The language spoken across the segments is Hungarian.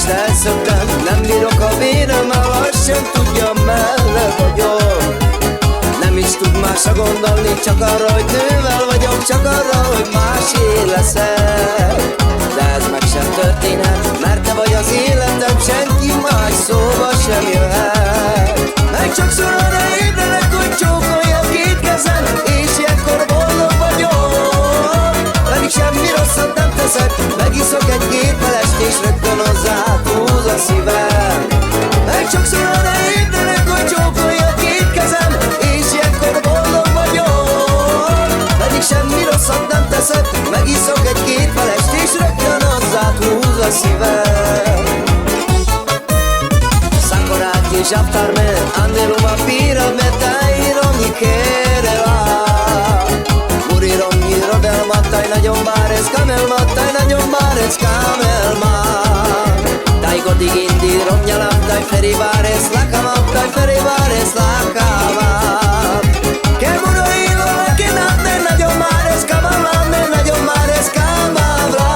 test elszöktem, nem bírok a véremmel, azt sem tudja, merre vagyok. Nem is tud másra gondolni, csak arra, hogy nővel vagyok, csak arra, hogy másé leszek. De ez meg sem történhet, mert te vagy az életem, senki más szóba sem jöhet. Meg sokszor arra ébredek, hogy csókolja két kezem, és ilyenkor boldog vagyok. Pedig semmi rosszat nem teszek, megiszok egy kétfelest, és rögtön hozzád húz a szívem. Meg sokszor arra ébredek, hogy csókolja két kezem, és ilyenkor boldog vagyok. Pedig semmi rosszat nem teszek, megiszok egy kétfelest, és rögtön hozzád húz a szívem. S'accoraglia e aftarme, anderò a pira metai ogni kerela. Murirò ogni rodel mattai nagyon bárez kamel mattai nagyon bárez kamelma. Dai godig indi romnyalam dai feri bárez lakamap dai feri bárez lakamap. Che muro ilo che namme nagyon bárez kamelma me nagyon bárez kamavla.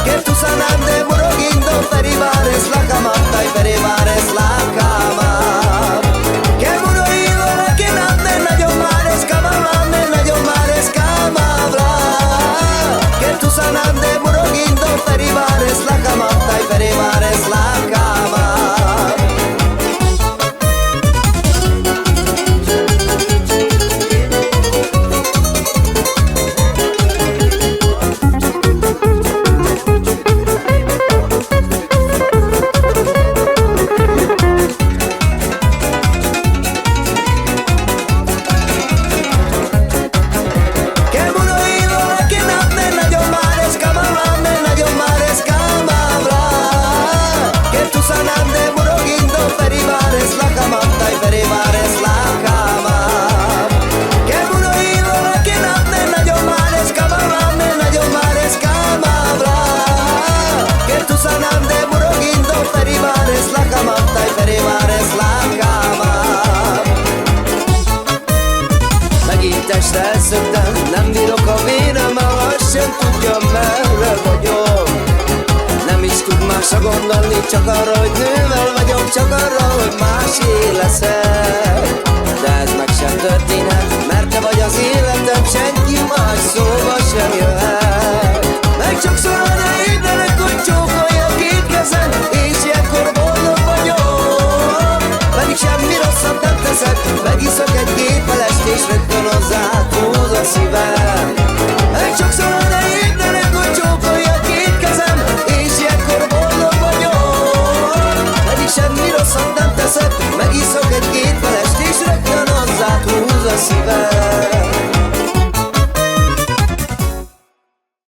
Che tu sanande muro gindo feri bárez lakamap dai feri bárez lakamap. Che muro ilo che namme nagyon bárez kamelma me nagyon bárez kamavla. Che tu sanande muro gindo feri bárez lakamap dai feri bárez lakamap. Test elszöktem, nem bírok a véremmel, azt sem tudja, merre vagyok. Nem is tud másra gondolni, csak arra, hogy nővel vagyok, csak arra, hogy másé leszek. De ez meg sem történhet, mert te vagy az életem, senki